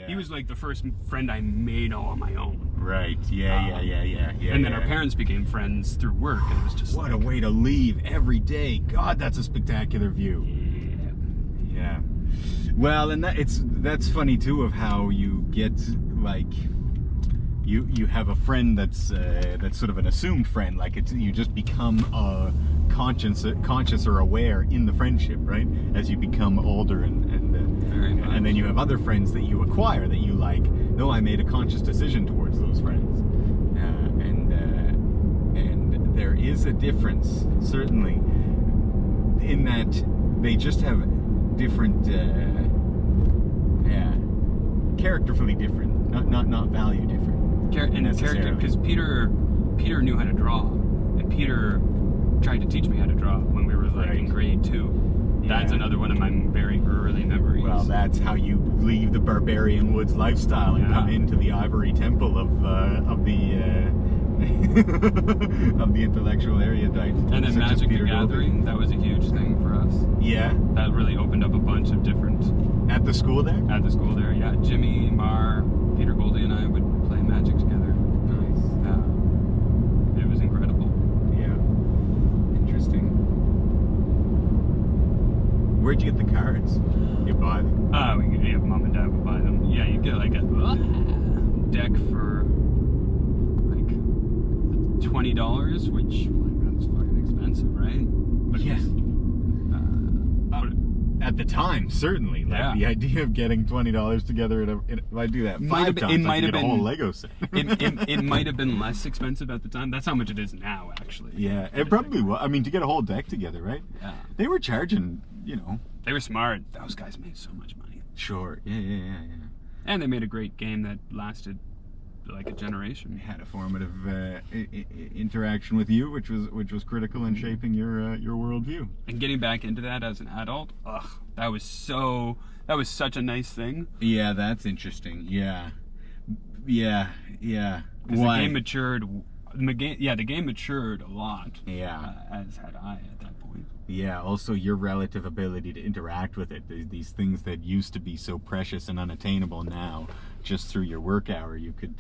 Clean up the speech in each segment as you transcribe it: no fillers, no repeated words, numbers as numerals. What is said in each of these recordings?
He was like the first friend I made all on my own. Right. Yeah. And then our parents became friends through work, and it was just what a way to leave every day. God, that's a spectacular view. Yeah. Well, and that's funny too, of how you get like you have a friend that's sort of an assumed friend, like you just become conscious or aware in the friendship, right? As you become older and then you have other friends that you acquire that you like. No, I made a conscious decision towards those friends, and there is a difference certainly in that they just have different, characterfully different, not value different. And character, because Peter knew how to draw, and Peter tried to teach me how to draw when we were like in grade 2. That's another one of my very early memories. Well, that's how you leave the barbarian woods lifestyle and come into the ivory temple of the of the intellectual erudite. And then Magic the Gathering, that was a huge thing for us. Yeah. That really opened up a bunch of different... At the school there? At the school there, yeah. Jimmy, Mar, Peter Goldie and I would play Magic together. Nice. It was incredible. Yeah. Interesting. Where'd you get the cards? You buy them? Mom and Dad would buy them. Yeah, you get like a deck for like $20, which that's fucking expensive, right? But yes. At the time, certainly. Like the idea of getting $20 together if I do that five times, I can get a whole Lego set. it might have been less expensive at the time. That's how much it is now, actually. Yeah, it probably was. I mean, to get a whole deck together, right? Yeah. They were charging, They were smart. Those guys made so much money. Sure. Yeah. And they made a great game that lasted like a generation. Had a formative interaction with you, which was critical in shaping your worldview. And getting back into that as an adult, that was such a nice thing. Yeah, that's interesting. Yeah. Why? The game matured. The game matured a lot. Yeah. As had I at that point. Yeah. Also, your relative ability to interact with it. These things that used to be so precious and unattainable now, just through your work hour, you could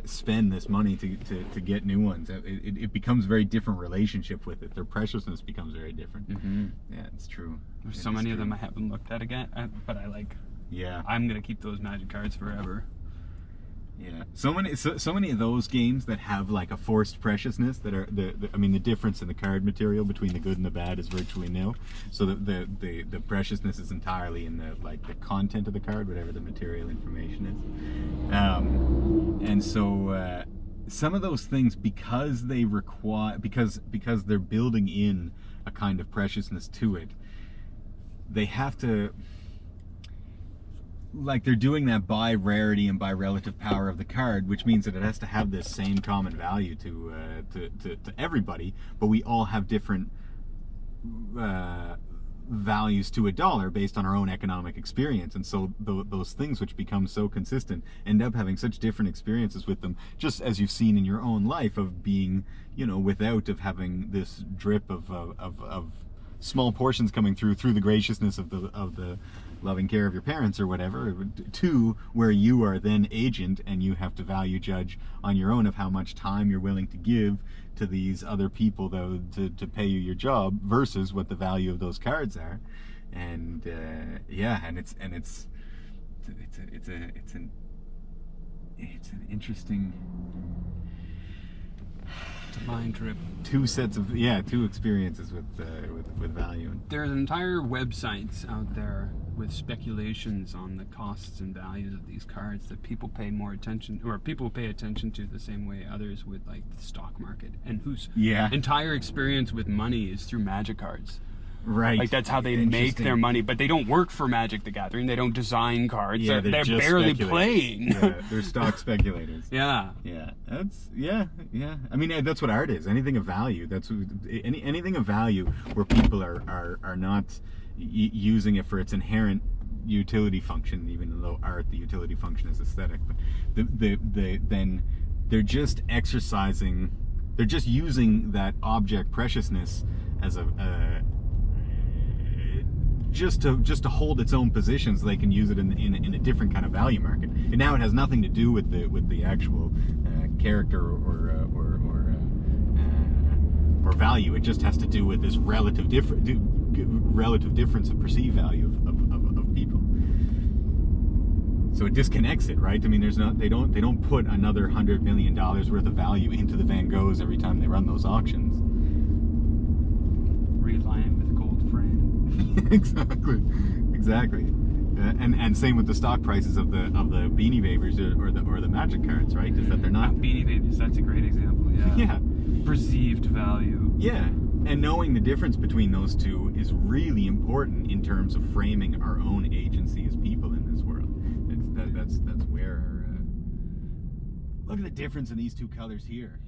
spend this money to get new ones. It becomes a very different relationship with it. Their preciousness becomes very different. Mm-hmm. Yeah, it's true. There's so many of them I haven't looked at again, but I like. Yeah. I'm gonna keep those Magic cards forever. Yeah, so many of those games that have like a forced preciousness that are the difference in the card material between the good and the bad is virtually nil. So the preciousness is entirely in the content of the card, whatever the material information is. And so some of those things, because they require because they're building in a kind of preciousness to it, they have to. Like they're doing that by rarity and by relative power of the card, which means that it has to have this same common value to everybody, but we all have different values to $1 based on our own economic experience, and so those things which become so consistent end up having such different experiences with them, just as you've seen in your own life of being, without of having this drip of small portions coming through the graciousness of the loving care of your parents or whatever, to where you are then agent and you have to value judge on your own of how much time you're willing to give to these other people though to pay you your job versus what the value of those cards are. And it's an interesting mind trip. Two experiences with value. There's entire websites out there with speculations on the costs and values of these cards that people pay more attention, or people pay attention to the same way others would like the stock market, and whose entire experience with money is through Magic cards. Right. Like that's how they make their money, but they don't work for Magic the Gathering. They don't design cards. Yeah, they're barely playing. Yeah, they're stock speculators. Yeah. Yeah. That's I mean, that's what art is. Anything of value. That's anything of value where people are not using it for its inherent utility function, even though art, the utility function is aesthetic. But then they're just exercising. They're just using that object preciousness as just to hold its own position so they can use it in a different kind of value market. And now it has nothing to do with the actual character or value. It just has to do with this relative difference of perceived value of people. So it disconnects it, right? I mean, they don't put another $100 million worth of value into the Van Goghs every time they run those auctions. Reliant with gold frame. exactly. And same with the stock prices of the Beanie Babies or the Magic cards, right? Is that they're not Beanie Babies. That's a great example. Yeah. Yeah. Perceived value. Yeah. And knowing the difference between those two is really important in terms of framing our own agency as people in this world. That's where look at the difference in these two colors here.